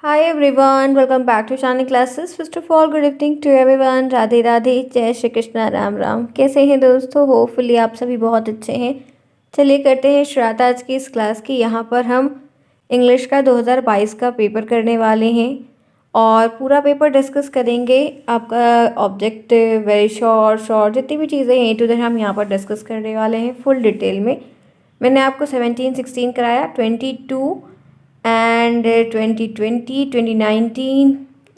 Hi everyone, welcome back to Shani classes. First of all, good evening to everyone. Radhe Radhe, जय श्री कृष्णा, राम राम। कैसे हैं दोस्तों? Hopefully आप सभी बहुत अच्छे हैं। चलिए करते हैं शुरुआत आज की इस क्लास की। यहाँ पर हम इंग्लिश का 2022 का पेपर करने वाले हैं और पूरा पेपर डिस्कस करेंगे। आपका ऑब्जेक्टिव, वेरी शॉर्ट जितनी भी चीज़ें हैं A to Z हम यहाँ पर डिस्कस करने वाले हैं फुल डिटेल में। मैंने आपको 17, 16 कराया, 22 एंड 2020, 2019,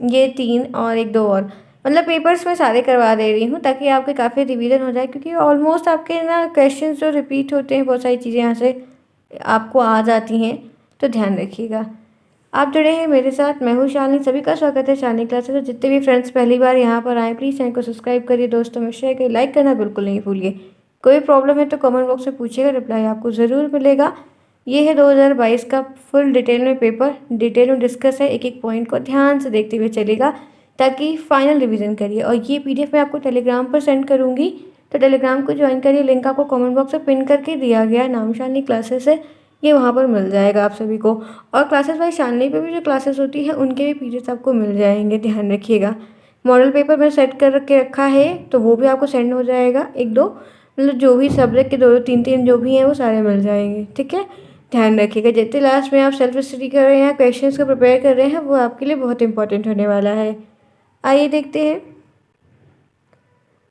ये 3 और 1-2 और, मतलब पेपर्स मैं सारे करवा दे रही हूँ ताकि आपके काफ़ी रिवीजन हो जाए, क्योंकि ऑलमोस्ट आपके ना क्वेश्चंस जो रिपीट होते हैं, बहुत सारी चीज़ें यहाँ से आपको आ जाती हैं, तो ध्यान रखिएगा। आप जुड़े हैं मेरे साथ, मैं हूँ शालिनी। सभी का स्वागत है शालिनी क्लासेस। तो जितने भी फ्रेंड्स पहली बार यहाँ पर आए, प्लीज़ चैनल को सब्सक्राइब करिए, दोस्तों में शेयर करिए, लाइक करना बिल्कुल नहीं भूलिए। कोई प्रॉब्लम है तो कमेंट बॉक्स में पूछिएगा, रिप्लाई आपको ज़रूर मिलेगा। ये है 2022 का फुल डिटेल में पेपर, डिटेल में डिस्कस है, एक एक पॉइंट को ध्यान से देखते हुए चलेगा ताकि फाइनल रिवीजन करिए। और ये पीडीएफ मैं आपको टेलीग्राम पर सेंड करूँगी, तो टेलीग्राम को ज्वाइन करिए। लिंक आपको कमेंट बॉक्स में पिन करके दिया गया है, नाम शालिनी क्लासेस है, ये वहाँ पर मिल जाएगा आप सभी को। और क्लासेस वाइज शालिनी पे भी जो क्लासेस होती है उनके भी पीडीएफ आपको मिल जाएंगे, ध्यान रखिएगा। मॉडल पेपर मैं सेट कर के रखा है, तो वो भी आपको सेंड हो जाएगा। 1-2 मतलब जो भी सब्जेक्ट के 2-2, 3-3 जो भी हैं वो सारे मिल जाएंगे, ठीक है। ध्यान रखिएगा, जितने लास्ट में आप सेल्फ स्टडी कर रहे हैं, क्वेश्चंस को प्रिपेयर कर रहे हैं, वो आपके लिए बहुत इंपॉर्टेंट होने वाला है। आइए देखते हैं।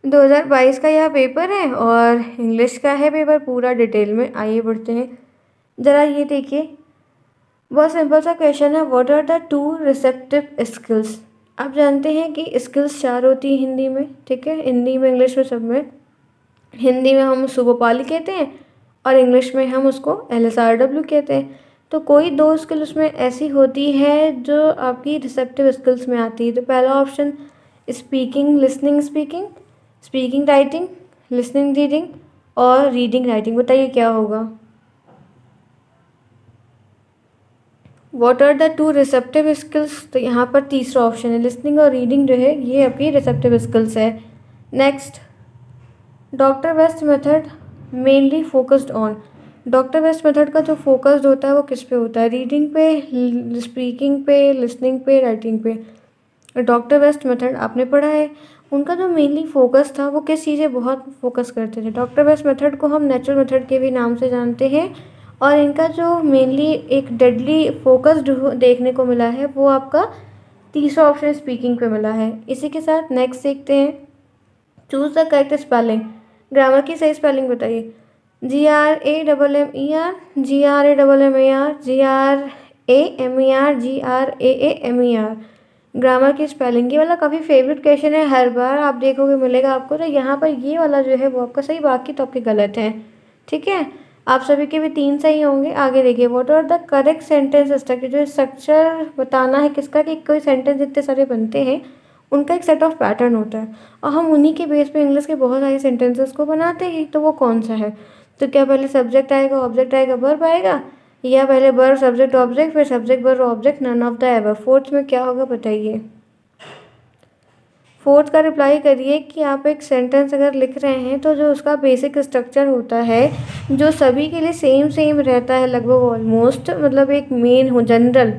2022 का यह पेपर है और इंग्लिश का है पेपर पूरा डिटेल में। आइए बढ़ते हैं। ज़रा ये देखिए, बहुत सिंपल सा क्वेश्चन है। What are the 2 receptive skills? आप जानते हैं कि स्किल्स 4 होती हैं हिंदी में, ठीक है। हिंदी में, इंग्लिश में, सब में। हिंदी में हम सुबोपाली कहते हैं और इंग्लिश में हम उसको LSRW कहते हैं। तो कोई 2 स्किल उसमें ऐसी होती है जो आपकी रिसेप्टिव स्किल्स में आती है। तो पहला option speaking, listening speaking, speaking writing, listening reading और रीडिंग राइटिंग। बताइए क्या होगा? What are the 2 receptive skills? तो यहाँ पर तीसरा ऑप्शन है, लिसनिंग और रीडिंग जो है ये आपकी रिसेप्टिव स्किल्स है। Next, doctor West method mainly focused on. Doctor West method का जो फोकस्ड होता है वो किस पे होता है? रीडिंग पे, स्पीकिंग पे, लिसनिंग पे, राइटिंग पे। डॉक्टर वेस्ट मेथड आपने पढ़ा है, उनका जो मेनली फोकस था वो किस चीज़ें बहुत फोकस करते थे। डॉक्टर वेस्ट मेथड को हम नेचुरल मेथड के भी नाम से जानते हैं और इनका जो मेनली एक डेडली फोकस्ड देखने को मिला है वो आपका तीसरा ऑप्शन स्पीकिंग पे मिला है। इसी के साथ नेक्स्ट देखते हैं, choose the correct spelling. Grammar की सही स्पेलिंग बताइए। GRAMMER, GRAMMAR, GRAMER, GRAAMER। Grammar की स्पेलिंग, ये वाला काफ़ी फेवरेट क्वेश्चन है, हर बार आप देखोगे मिलेगा आपको। तो यहाँ पर ये वाला जो है वो आपका सही, बाकी तो आपके गलत हैं, ठीक है। आप सभी के भी 3 सही होंगे। आगे देखिए, what are the correct sentence structure? जो स्ट्रक्चर बताना है किसका, कि कोई सेंटेंस जितने सारे बनते हैं उनका एक सेट ऑफ पैटर्न होता है और हम उन्हीं के बेस पे इंग्लिश के बहुत सारे सेंटेंसेस को बनाते हैं। तो वो कौन सा है? तो क्या पहले सब्जेक्ट आएगा, ऑब्जेक्ट आएगा, वर्ब आएगा, या पहले वर्ब सब्जेक्ट ऑब्जेक्ट फिर subject verb object? None of the above. Fourth में क्या होगा बताइए? फोर्थ का रिप्लाई करिए कि आप एक सेंटेंस अगर लिख रहे हैं तो जो उसका बेसिक स्ट्रक्चर होता है, जो सभी के लिए सेम सेम रहता है लगभग ऑलमोस्ट, मतलब एक मेन हो जनरल,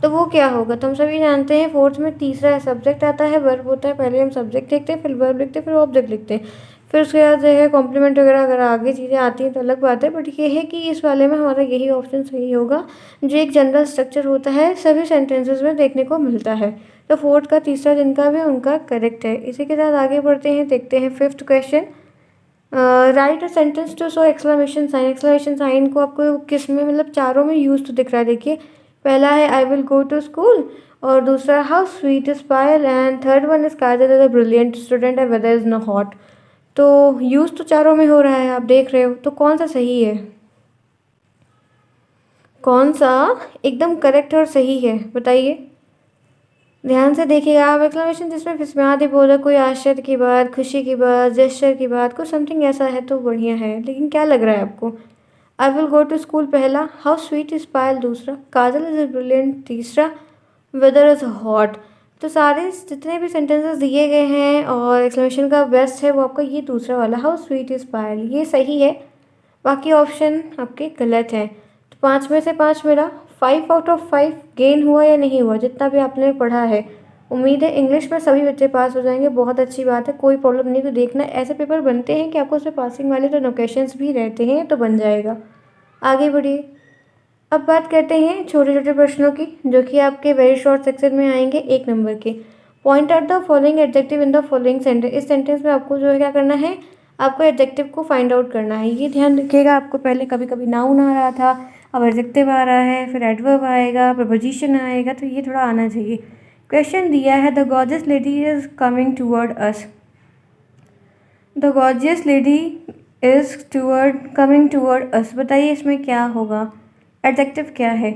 तो वो क्या होगा? तो हम सभी जानते हैं फोर्थ में तीसरा सब्जेक्ट आता है, वर्ब होता है। पहले हम सब्जेक्ट लिखते हैं, फिर वर्ब लिखते हैं, फिर ऑब्जेक्ट लिखते हैं, फिर उसके बाद जो है कॉम्प्लीमेंट वगैरह अगर आगे चीज़ें आती हैं तो अलग बात है। बट ये है कि इस वाले में हमारा यही ऑप्शन सही होगा, जो एक जनरल स्ट्रक्चर होता है सभी सेंटेंसेस में देखने को मिलता है। तो फोर्थ का तीसरा जिनका भी उनका करेक्ट है। इसी के साथ आगे बढ़ते हैं, देखते हैं fifth question. Write a sentence to show exclamation sign. Exclamation sign को आपको किस में, मतलब चारों में यूज तो दिख रहा है। देखिए, पहला है I will go to school, और दूसरा how sweet is Payal, and third one is Kajal is a brilliant student and weather is no hot. तो यूज तो चारों में हो रहा है, आप देख रहे हो, तो कौन सा सही है? कौन सा एकदम करेक्ट और सही है बताइए? ध्यान से देखिएगा आप। एक्सक्लेमेशन जिसमें फिसमादी बोला, कोई आश्चर्य की बात, खुशी की बात, जेस्चर की बात, कुछ समथिंग ऐसा है तो बढ़िया है। लेकिन क्या लग रहा है आपको? I will go to school पहला, हाउ स्वीट इज पायल दूसरा, काजल इज ब्रिलियंट तीसरा, वेदर इज हॉट। तो सारे जितने भी सेंटेंसेस दिए गए हैं और एक्सक्लेमेशन का बेस्ट है वो आपका ये दूसरा वाला, हाउ स्वीट इज पायल, ये सही है। बाकी ऑप्शन आपके गलत है। तो 5 में से 5 मिला। 5/5 गेन हुआ या नहीं हुआ, जितना भी आपने पढ़ा है। उम्मीद है इंग्लिश में सभी बच्चे पास हो जाएंगे, बहुत अच्छी बात है, कोई प्रॉब्लम नहीं। तो देखना ऐसे पेपर बनते हैं कि आपको उसमें पासिंग वाले तो क्वेश्चंस भी रहते हैं, तो बन जाएगा। आगे बढ़िए। अब बात करते हैं छोटे छोटे प्रश्नों की, जो कि आपके वेरी शॉर्ट सेक्शन में आएंगे 1 नंबर के। Point out the following adjective in the following sentence. इस सेंटेंस में आपको जो है क्या करना है, आपको एडजेक्टिव को फाइंड आउट करना है। ये ध्यान रखिएगा, आपको पहले कभी कभी नाउन आ रहा था, अब एडजेक्टिव आ रहा है, फिर एडवर्ब आएगा, प्रपोजिशन आएगा, तो ये थोड़ा आना चाहिए। क्वेश्चन दिया है, the gorgeous lady is coming toward us. The gorgeous lady is coming toward us. बताइए इसमें क्या होगा, एडजेक्टिव क्या है।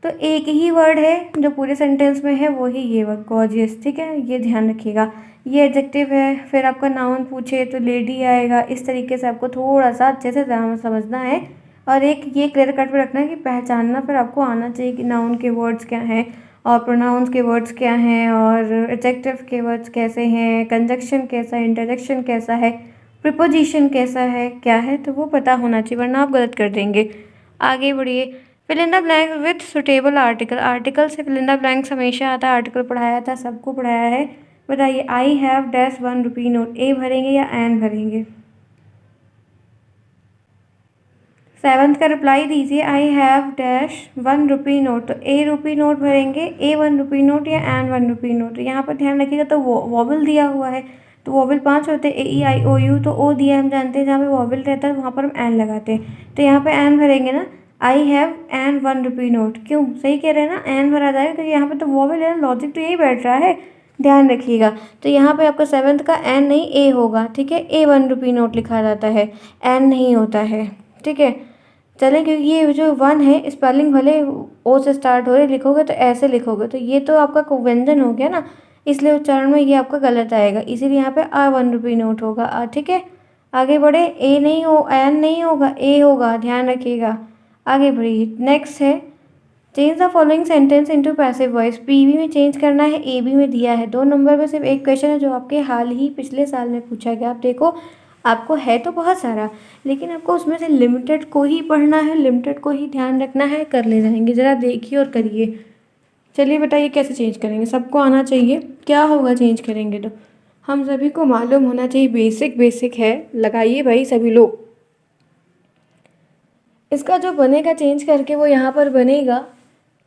तो एक ही वर्ड है जो पूरे सेंटेंस में है, वो ही ये वर्ड गॉर्जियस, ठीक है, ये ध्यान रखिएगा। ये एडजेक्टिव है, फिर आपका नाउन पूछे तो लेडी आएगा। इस तरीके से आपको थोड़ा सा अच्छे से समझना है, और एक ये क्लियर कट पे रखना है कि पहचानना फिर आपको आना चाहिए कि नाउन के वर्ड्स क्या हैं और प्रोनाउंस के वर्ड्स क्या हैं और एडजेक्टिव के वर्ड्स कैसे हैं, कंजक्शन कैसा है, इंटरजेक्शन कैसा है, प्रीपोजिशन कैसा है, क्या है, तो वो पता होना चाहिए, वरना आप गलत कर देंगे। आगे बढ़िए। Fill in the blanks with suitable article. Article से फिल इन द ब्लैंक्स हमेशा आता है, आर्टिकल पढ़ाया था, सबको पढ़ाया है। बताइए, I have dash 1 rupee note. A भरेंगे या एन भरेंगे? 7th का रिप्लाई दीजिए, I have dash 1 rupee note. तो ए रुपी नोट भरेंगे, ए 1 रुपी नोट या एन 1 रुपी नोट। यहाँ पर ध्यान रखिएगा, तो वॉवल दिया हुआ है, तो वॉवल 5 होते हैं, ए ई आई ओ यू, तो ओ दिया हम जानते हैं, जहाँ पे वॉवल रहता है वहाँ पर हम एन लगाते हैं, तो यहाँ पे एन भरेंगे ना। I have an 1 rupee note, क्यों, सही कह रहे हैं ना, एन भरा जाएगा क्योंकि यहाँ पे तो वॉवल है, लॉजिक तो यही बैठ रहा है, ध्यान रखिएगा। तो यहाँ पे आपका 7th का एन नहीं ए होगा, ठीक है, ए 1 रुपी नोट लिखा जाता है, एन नहीं होता है, ठीक है। चलें, क्योंकि ये जो 1 है स्पेलिंग भले ओ से स्टार्ट हो रही, लिखोगे तो ऐसे लिखोगे, तो ये तो आपका व्यंजन हो गया ना, इसलिए उच्चारण में ये आपका गलत आएगा, इसीलिए यहाँ पे आ 1 रुपी नोट होगा, ठीक है। आगे बढ़े, ए नहीं हो, एन नहीं होगा, ए होगा, ध्यान रखिएगा। आगे बढ़िए। नेक्स्ट है, change the following sentence into passive voice. PV में चेंज करना है, एबी में दिया है। 2 नंबर में सिर्फ एक क्वेश्चन है जो आपके हाल ही पिछले साल में पूछा गया। आप देखो, आपको है तो बहुत सारा, लेकिन आपको उसमें से लिमिटेड को ही पढ़ना है, लिमिटेड को ही ध्यान रखना है, कर ले जाएंगे। ज़रा देखिए और करिए। चलिए बताइए कैसे चेंज करेंगे, सबको आना चाहिए, क्या होगा चेंज करेंगे तो। हम सभी को मालूम होना चाहिए, बेसिक है, लगाइए भाई सभी लोग। इसका जो बनेगा चेंज करके, वो यहाँ पर बनेगा,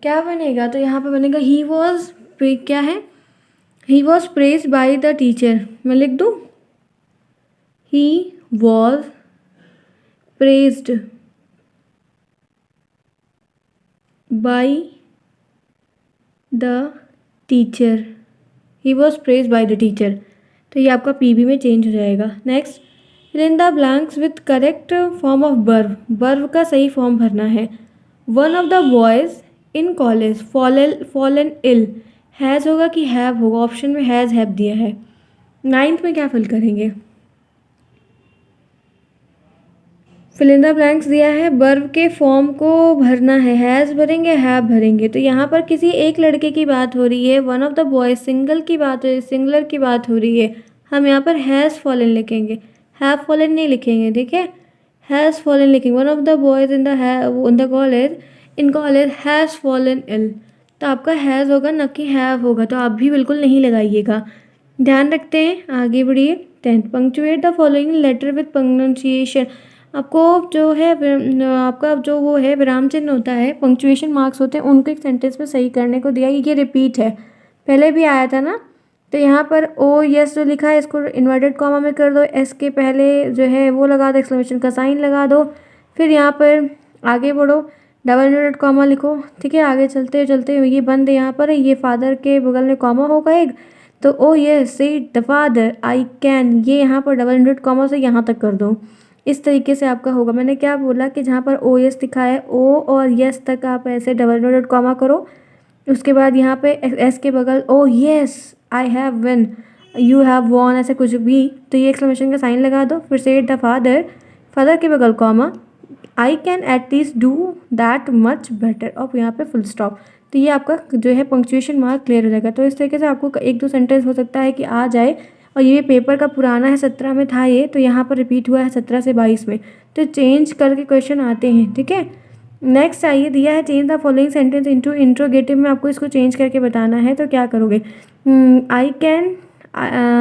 क्या बनेगा, तो यहाँ पर बनेगा ही वॉज, क्या है, he was praised by the teacher. मैं लिख दूँ, he was praised by the teacher, he was praised by the teacher, तो ये आपका पीबी में चेंज हो जाएगा। Next, fill in the blanks with correct form of verb. Verb का सही फॉर्म भरना है। 1 of the boys in college fallen ill. Has होगा कि हैव होगा, ऑप्शन में हैज़ हैव दिया है। 9th में क्या फिल करेंगे, फिल इन द ब्लैंक्स दिया है, वर्ब के फॉर्म को भरना है, हैज़ भरेंगे, हैव भरेंगे। तो यहाँ पर किसी एक लड़के की बात हो रही है, 1 ऑफ द बॉयज सिंगल की बात हो रही है, सिंगुलर की बात हो रही है, हम यहाँ पर हैज़ फॉलन लिखेंगे, हैव फॉलन नहीं लिखेंगे, ठीक है, हैज़ फॉलन लिखेंगे। 1 of the boys in college has fallen ill, तो आपका हैज़ होगा ना कि हैव होगा, तो आप भी बिल्कुल नहीं लगाइएगा, ध्यान रखते हैं। आगे बढ़िए। 10th, punctuate the following letter with pronunciation. आपको जो है आपका जो वो है विराम चिन्ह होता है, पंक्चुएशन मार्क्स होते हैं, उनको एक सेंटेंस में सही करने को दिया। ये रिपीट है, पहले भी आया था ना, तो यहाँ पर ओ यस जो लिखा है इसको इन्वर्टेड कॉमा में कर दो, एस के पहले जो है वो लगा दो, एक्सक्लेमेशन का साइन लगा दो, फिर यहाँ पर आगे बढ़ो, डबल इन्वर्टेड कॉमा लिखो, ठीक है। आगे चलते चलते ये बंद यहाँ पर है, ये फादर के बगल में कॉमा होगा एक, तो ओ यस से द फादर आई कैन, ये यहाँ पर डबल इन्वर्टेड कॉमा से यहाँ तक कर दो। इस तरीके से आपका होगा। मैंने क्या बोला कि जहाँ पर ओ यस लिखा है, ओ और यस तक आप ऐसे डबल इन्वर्टेड कॉमा करो, उसके बाद यहाँ पे एस के बगल ओ yes I have win, you have von, ऐसे कुछ भी, तो ये एक्सक्लेमेशन का साइन लगा दो। फिर से द फादर, फादर के बगल comma, I can at least do that much better, और यहाँ पे फुल स्टॉप। तो ये आपका जो है पंक्चुएशन मार्क क्लियर हो जाएगा। तो इस तरीके से आपको 1-2 सेंटेंस हो सकता है कि आ जाए, और ये पेपर का पुराना है, 17 में था ये, तो यहाँ पर रिपीट हुआ है 17 से 22 में, तो चेंज करके क्वेश्चन आते हैं, ठीक है। नेक्स्ट आइए, दिया है change the following sentence into interrogative में, आपको इसको चेंज करके बताना है, तो क्या करोगे? I can,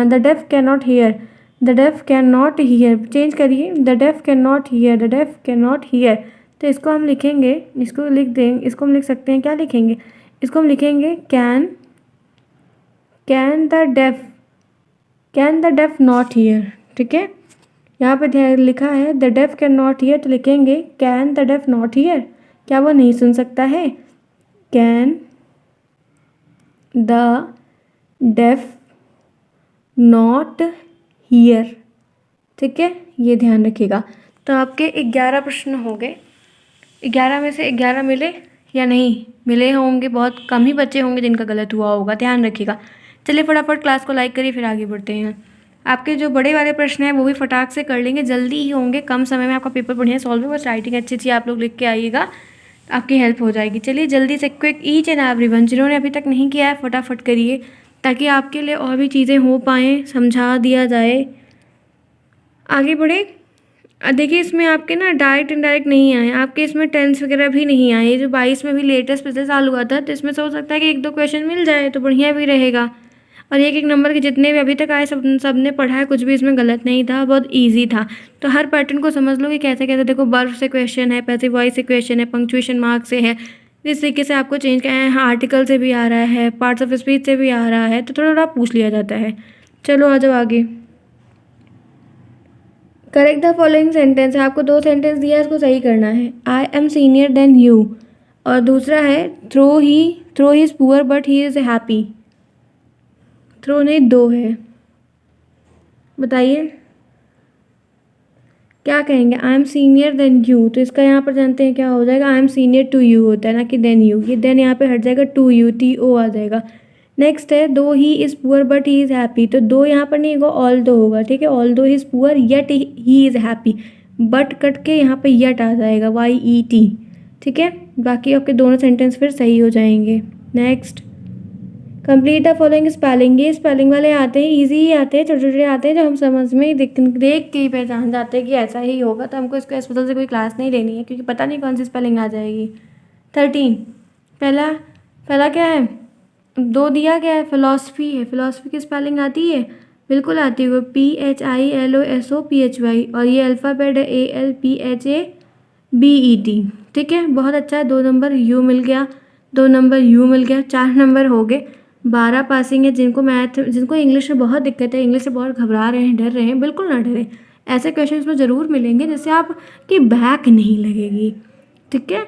the deaf can not hear, the deaf can not hear, change करिए, the deaf can not hear, the deaf can not hear. तो इसको हम लिखेंगे, इसको लिख देंगे, इसको हम लिख सकते हैं, क्या लिखेंगे? इसको हम लिखेंगे can the deaf, can the deaf not hear. ठीक है, यहाँ पे लिखा है the deaf can not hear, तो लिखेंगे can the deaf not hear, क्या वो नहीं सुन सकता है? Can the deaf not hear. ठीक है, ये ध्यान रखिएगा। तो आपके 11 प्रश्न हो गए। 11 में से 11 मिले या नहीं मिले होंगे, बहुत कम ही बच्चे होंगे जिनका गलत हुआ होगा, ध्यान रखिएगा। चलिए फटाफट क्लास को लाइक करिए, फिर आगे बढ़ते हैं। आपके जो बड़े वाले प्रश्न हैं वो भी फटाक से कर लेंगे, जल्दी ही होंगे, कम समय में आपका पेपर बढ़िया सॉल्व होगा। बस राइटिंग अच्छी अच्छी आप लोग लिख के आइएगा, आपकी हेल्प हो जाएगी। चलिए जल्दी से क्विक ईच एंड एवरीवन, जिन्होंने अभी तक नहीं किया है फटाफट करिए, ताकि आपके लिए और भी चीज़ें हो पाएँ, समझा दिया जाए। आगे बढ़े। देखिए इसमें आपके ना डायरेक्ट इनडायरेक्ट नहीं आए, आपके इसमें टेंस वगैरह भी नहीं आए। जो 22 में भी लेटेस्ट पिछले साल हुआ था, तो इसमें से हो सकता है कि 1-2 क्वेश्चन मिल जाए तो बढ़िया भी रहेगा। और एक नंबर के जितने भी अभी तक आए सब ने पढ़ा है, कुछ भी इसमें गलत नहीं था, बहुत ईजी था। तो हर पैटर्न को समझ लो कि कैसे कैसे, देखो वर्ब से क्वेश्चन है, पैसिव वॉइस से क्वेश्चन है, पंक्चुएशन मार्क से है, इस तरीके से आपको चेंज करना है। आर्टिकल से भी आ रहा है, पार्ट्स ऑफ स्पीच से भी आ रहा है, तो थोड़ा थोड़ा पूछ लिया जाता है। चलो आ जाओ आगे। करेक्ट द फॉलोइंग सेंटेंस है, आपको 2 सेंटेंस दिया है, इसको सही करना है। I am senior then you, और दूसरा है though he is poor but he is happy. Though नहीं, 2 है, बताइए क्या कहेंगे? I am senior then you, तो इसका यहाँ पर जानते हैं क्या हो जाएगा? I am senior to you होता है ना कि देन यू, ये देन यहाँ पे हट जाएगा, टू यू TO आ जाएगा। नेक्स्ट है दो ही is poor but he is happy, तो दो यहाँ पर नहीं होगा, ऑल दो होगा। ठीक है, ऑल दो ही is poor yet he is happy, but cut के यहाँ पे येट आ जाएगा, YET। ठीक है, बाकी आपके दोनों सेंटेंस फिर सही हो जाएंगे। Next, complete the following spelling. ये स्पेलिंग वाले आते हैं, इजी ही आते हैं, छोटे छोटे आते हैं, जो हम समझ में देख के ही पहचान जाते हैं कि ऐसा ही होगा, तो हमको इसको अस्पताल से कोई क्लास नहीं लेनी है, क्योंकि पता नहीं कौन सी स्पेलिंग आ जाएगी। 13, पहला क्या है? 2 दिया गया है, फिलॉसफी है। फिलॉसफी की स्पेलिंग आती है? बिल्कुल आती है, PHILOSOPHY, और ये अल्फ़ाबेट है ALPHABET। ठीक है, बहुत अच्छा है। 2 नंबर यू मिल गया, 2 नंबर यू मिल गया, 4 नंबर हो गए। 12 पासिंग है। जिनको इंग्लिश में बहुत दिक्कत है, इंग्लिश से बहुत घबरा रहे हैं, डर रहे हैं, बिल्कुल ना डरें, ऐसे क्वेश्चन में ज़रूर मिलेंगे जिससे आपकी बैक नहीं लगेगी। ठीक है,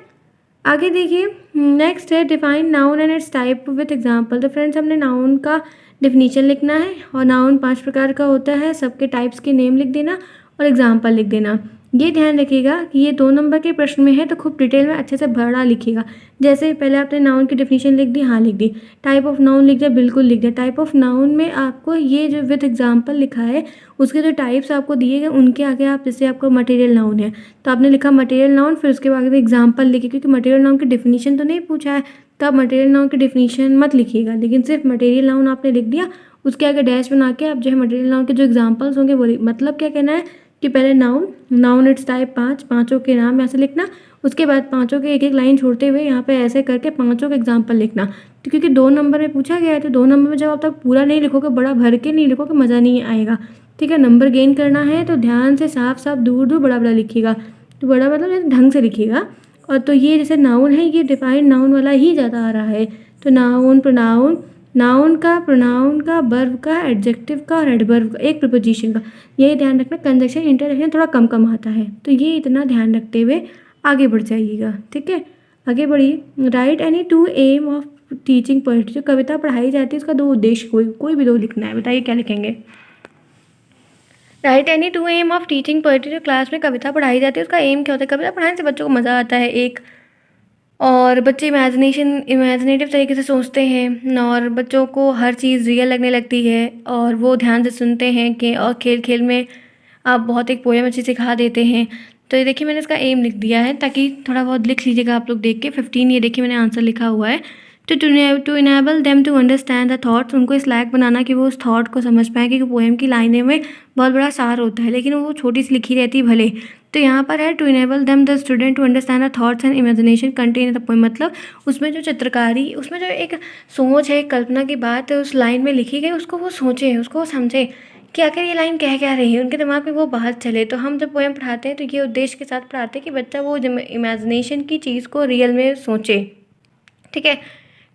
आगे देखिए। नेक्स्ट है define noun and it's type with example. तो फ्रेंड्स हमने नाउन का डिफिनीशन लिखना है, और नाउन 5 प्रकार का होता है, सबके टाइप्स के नेम लिख देना और एग्जांपल लिख देना। ये ध्यान रखिएगा कि ये 2 नंबर के प्रश्न में है, तो खूब डिटेल में अच्छे से बड़ा लिखिएगा। जैसे पहले आपने नाउन की डिफिनीशन लिख दी, हाँ लिख दी, टाइप ऑफ नाउन लिख दिया, बिल्कुल लिख दिया। टाइप ऑफ नाउन में आपको ये जो विथ एग्जांपल लिखा है, उसके जो टाइप्स आपको दिए गए उनके आगे आप, जैसे आपको मटेरियल नाउन है तो आपने लिखा मटेरियल नाउन, फिर उसके बाद एग्जांपल लिखे, क्योंकि मटेरियल नाउन की डिफिनीशन तो नहीं पूछा है, तो आप मटेरियल नाउन की डिफिनीशन मत लिखिएगा, लेकिन सिर्फ मटेरियल नाउन आपने लिख दिया, उसके आगे डैश बना के आप जो है मटेरियल नाउन के जो एग्जांपल्स होंगे वो मतलब क्या कहना है कि पहले नाउन इट्स टाइप 5, पाँचों के नाम ऐसे लिखना, उसके बाद पाँचों के एक एक लाइन छोड़ते हुए यहाँ पे ऐसे करके पाँचों के एग्जांपल लिखना। तो क्योंकि 2 नंबर में पूछा गया है, तो 2 नंबर में जब आप तक पूरा नहीं लिखोगे, बड़ा भर के नहीं लिखोगे, मज़ा नहीं आएगा। ठीक है, नंबर गेन करना है तो ध्यान से साफ साफ दूर दूर बड़ा बड़ा लिखिएगा, तो बड़ा मतलब ढंग से लिखिएगा। और तो ये जैसे नाउन है, ये डिफाइंड नाउन वाला ही ज़्यादा आ रहा है, तो नाउन, प्रोनाउन, नाउन का, प्रोनाउन का, वर्ब का, एडजेक्टिव का और एडवर्ब का, एक प्रीपोजिशन का, यही ध्यान रखना। कंजक्शन इंटरजेक्शन थोड़ा कम कम आता है, तो ये इतना ध्यान रखते हुए आगे बढ़ जाइएगा। ठीक है, आगे बढ़िए। Write any 2 aim of teaching poetry. जो कविता पढ़ाई जाती है उसका 2 उद्देश्य, कोई भी 2 लिखना है, बताइए क्या लिखेंगे? Write any 2 aim of teaching poetry. जो क्लास में कविता पढ़ाई जाती है उसका एम क्या होता है? कविता पढ़ाने से बच्चों को मज़ा आता है एक, और बच्चे इमेजिनेटिव तरीके से सोचते हैं, और बच्चों को हर चीज़ रियल लगने लगती है, और वो ध्यान से सुनते हैं कि, और खेल खेल में आप बहुत एक पोएम अच्छी सिखा देते हैं। तो ये देखिए मैंने इसका एम लिख दिया है, ताकि थोड़ा बहुत लिख लीजिएगा आप लोग देख के। 15 ये देखिए मैंने आंसर लिखा हुआ है। To enable them to understand the thoughts, उनको इस लायक बनाना कि वो उस थॉट को समझ पाएँ, क्योंकि पोएम की लाइनें में बहुत बड़ा सार होता है लेकिन वो छोटी सी लिखी रहती है भले। तो यहाँ पर है to enable them the student to understand the thoughts and imagination contain in the poem, मतलब उसमें जो चित्रकारी, उसमें जो एक सोच है, कल्पना की बात है उस लाइन में लिखी गई, उसको वो सोचें, उसको वो समझें कि आखिर ये लाइन कह क्या रही है, उनके दिमाग में वो बात चले। तो हम जब पोएम पढ़ाते हैं तो ये उद्देश्य के साथ पढ़ाते हैं कि बच्चा वो इमेजिनेशन की चीज़ को रियल में सोचे, ठीक है।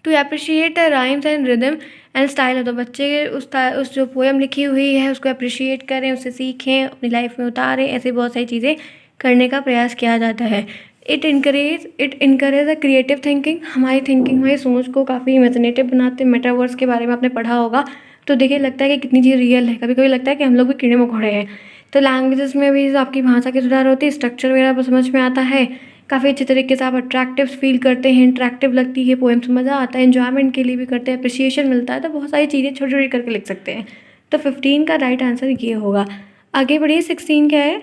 To appreciate the rhymes and rhythm and style, तो बच्चे उस जो पोएम लिखी हुई है उसको अप्रिशिएट करें, उससे सीखें, अपनी लाइफ में उतारें, ऐसे बहुत सारी चीज़ें करने का प्रयास किया जाता है। It encourage the creative thinking, हमारी थिंकिंग, हमारी सोच को काफ़ी इमेजिनेटिव बनाते हैं। मेटावर्स के बारे में आपने पढ़ा होगा तो देखिए लगता है कि कितनी चीज़ रियल है, कभी कभी लगता है कि हम लोग भी कीड़े मकोड़े हैं। तो लैंग्वेजेस में भी आपकी भाषा की सुधार होती है, स्ट्रक्चर वगैरह समझ में आता है, काफ़ी अच्छे तरीके से आप अट्रैक्टिव फील करते हैं, इंट्रैक्टिव लगती है पोएम से, मज़ा आता है, एन्जॉयमेंट के लिए भी करते हैं, अप्रिसिएशन मिलता है। तो बहुत सारी चीज़ें छोटी छोटी करके लिख सकते हैं। तो 15 का राइट आंसर ये होगा। आगे बढ़िए, 16 क्या है?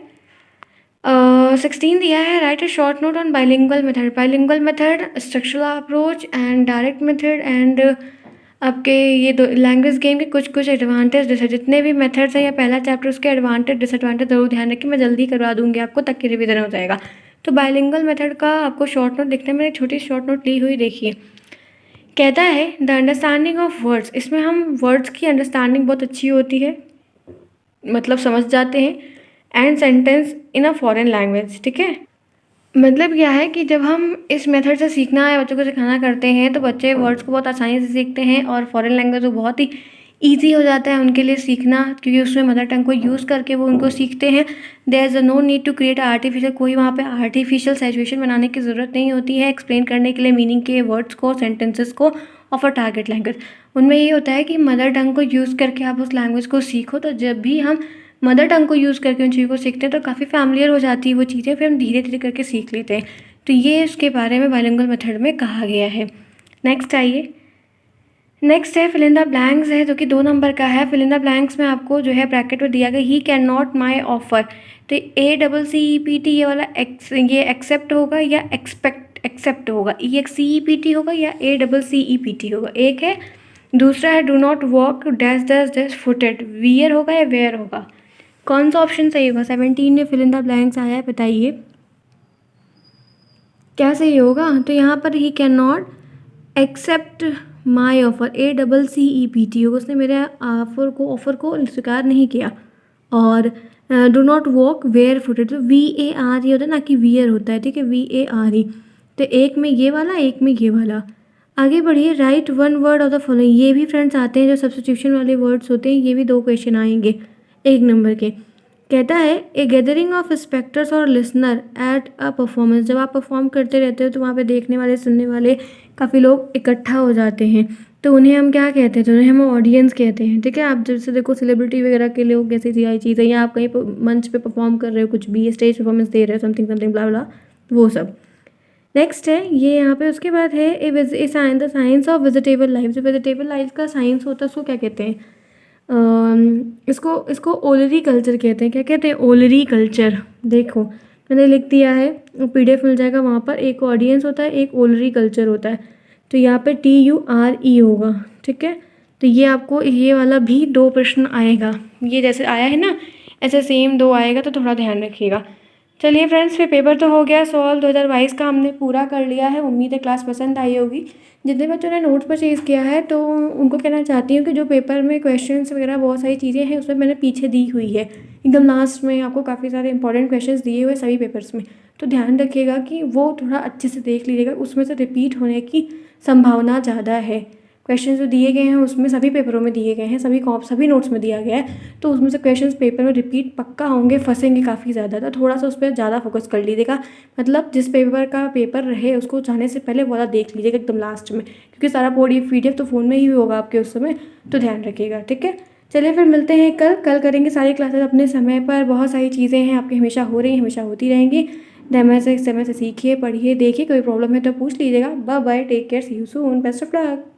16 दिया है, right A short note on bilingual method. Bilingual method, structural approach and direct method and आपके ये दो लैंग्वेज गेम के कुछ एडवांटेज जितने भी मेथड्स हैं या पहला चैप्टर उसके एडवांटेज डिसएडवांटेज ज़रूर ध्यान रखिए, मैं जल्दी करवा दूंगी आपको ताकि रिवीजन हो जाएगा। तो बाइलिंगुअल मेथड का आपको शॉर्ट नोट लिखने में, मैंने छोटी शॉर्ट नोट ली हुई, देखिए। कहता है द अंडरस्टैंडिंग ऑफ वर्ड्स, इसमें हम वर्ड्स की अंडरस्टैंडिंग बहुत अच्छी होती है, मतलब समझ जाते हैं, and sentence in a foreign language, ठीक है। मतलब क्या है कि जब हम इस मेथड से सीखना है बच्चों को सिखाना करते हैं तो बच्चे वर्ड्स को बहुत आसानी से सीखते हैं और फॉरेन लैंग्वेज वो बहुत ही ईजी हो जाता है उनके लिए सीखना, क्योंकि उसमें मदर टंग को यूज़ करके वो उनको सीखते हैं। There is no need to create artificial, कोई वहाँ पे आर्टिफिशियल सिचुएशन बनाने की ज़रूरत नहीं होती है एक्सप्लेन करने के लिए मीनिंग के वर्ड्स को, सेंटेंसेस को ऑफ अ टारगेट लैंग्वेज। उनमें ये होता है कि मदर टंग को यूज़ करके आप उस लैंग्वेज को सीखो। तो जब भी हम मदर टंग को यूज़ करके उन चीज़ों को सीखते हैं तो काफ़ी फैमिलियर हो जाती है वो चीज़ें, फिर हम धीरे धीरे करके सीख लेते हैं। तो ये इसके बारे में बाइलिंगुअल मेथड में कहा गया है। नेक्स्ट आइए, नेक्स्ट है फिल इन द ब्लैंक्स है, जो कि 2 नंबर का है। फिल इन द ब्लैंक्स में आपको जो है ब्रैकेट में दिया गया ही कैन नॉट माई ऑफर, तो ACCEPT ये वाला ये एक्सेप्ट होगा या एक्सेप्ट होगा, EXCEPT होगा या ACCEPT होगा, एक है। दूसरा है do not walk dash dash dash footed, wear होगा या वेयर होगा, कौन सा ऑप्शन सही होगा? 17 में फिल इन द ब्लैंक्स आया है, बताइए क्या सही होगा? तो यहाँ पर he can not accept my offer, ACCEPT होगा, उसने मेरे ऑफर को स्वीकार नहीं किया। और do not walk where footed, तो VAR होता है ना कि वियर होता है, ठीक है, VARE। तो एक में ये वाला, एक में ये वाला। आगे बढ़िए, right one word of the following, ये भी फ्रेंड्स आते हैं जो सब्स्टिट्यूशन वाले वर्ड्स होते हैं, ये भी 2 क्वेश्चन आएंगे 1 नंबर के। कहता है ए गैदरिंग ऑफ स्पेक्टर्स और लिसनर एट अ परफॉर्मेंस, जब आप परफॉर्म करते रहते हो तो वहाँ पे देखने वाले सुनने वाले काफ़ी लोग इकट्ठा हो जाते हैं, तो उन्हें हम क्या कहते हैं? तो उन्हें हम ऑडियंस कहते हैं, ठीक है। आप जैसे देखो सेलिब्रिटी वगैरह के लोग कैसी सी आई चीज़ें, या आप कहीं मंच पे परफॉर्म कर रहे हो, कुछ भी स्टेज परफॉर्मेंस दे रहे हो, समथिंग समथिंग ब्ला ब्ला, वो सब। नेक्स्ट है ये यहाँ पे, उसके बाद है the science of vegetable life, जो वेजिटेबल लाइफ का साइंस होता है उसको क्या कहते हैं? इसको ओलरी कल्चर कहते हैं। क्या कहते हैं? ओलरी कल्चर। देखो मैंने लिख दिया है, PDF मिल जाएगा, वहाँ पर एक ऑडियंस होता है, एक ओलरी कल्चर होता है। तो यहाँ पे TURE होगा, ठीक है। तो ये आपको ये वाला भी 2 प्रश्न आएगा, ये जैसे आया है ना ऐसे सेम 2 आएगा, तो थोड़ा ध्यान रखिएगा। चलिए फ्रेंड्स, फिर पेपर तो हो गया सॉल्व, 2022 का हमने पूरा कर लिया है। उम्मीद है क्लास पसंद आई होगी। जितने बच्चों ने नोट्स परचेज़ किया है तो उनको कहना चाहती हूँ कि जो पेपर में क्वेश्चंस वगैरह बहुत सारी चीज़ें हैं उसमें मैंने पीछे दी हुई है, एकदम लास्ट में आपको काफ़ी सारे इंपॉर्टेंट क्वेश्चंस दिए हुए सभी पेपर्स में। तो ध्यान रखिएगा कि वो थोड़ा अच्छे से देख लीजिएगा, उसमें से रिपीट होने की संभावना ज़्यादा है। क्वेश्चन जो दिए गए हैं उसमें सभी पेपरों में दिए गए हैं, सभी नोट्स में दिया गया है, तो उसमें से क्वेश्चंस पेपर में रिपीट पक्का होंगे, फंसेंगे काफ़ी ज़्यादा, तो थोड़ा सा उस पर ज़्यादा फोकस कर लीजिएगा। मतलब जिस पेपर का पेपर रहे उसको जाने से पहले वाला देख लीजिएगा एकदम लास्ट में, क्योंकि सारा PDF तो फ़ोन में ही होगा आपके उस समय, तो ध्यान रखिएगा, ठीक है। चलिए फिर मिलते हैं कल करेंगे सारी क्लासेस अपने समय पर। बहुत सारी चीज़ें हैं आपकी, हमेशा हो रही हैं, हमेशा होती रहेंगी। समय से सीखिए, पढ़िए, देखिए, कोई प्रॉब्लम है तो पूछ लीजिएगा। Bye bye, take care, see you soon, best of luck.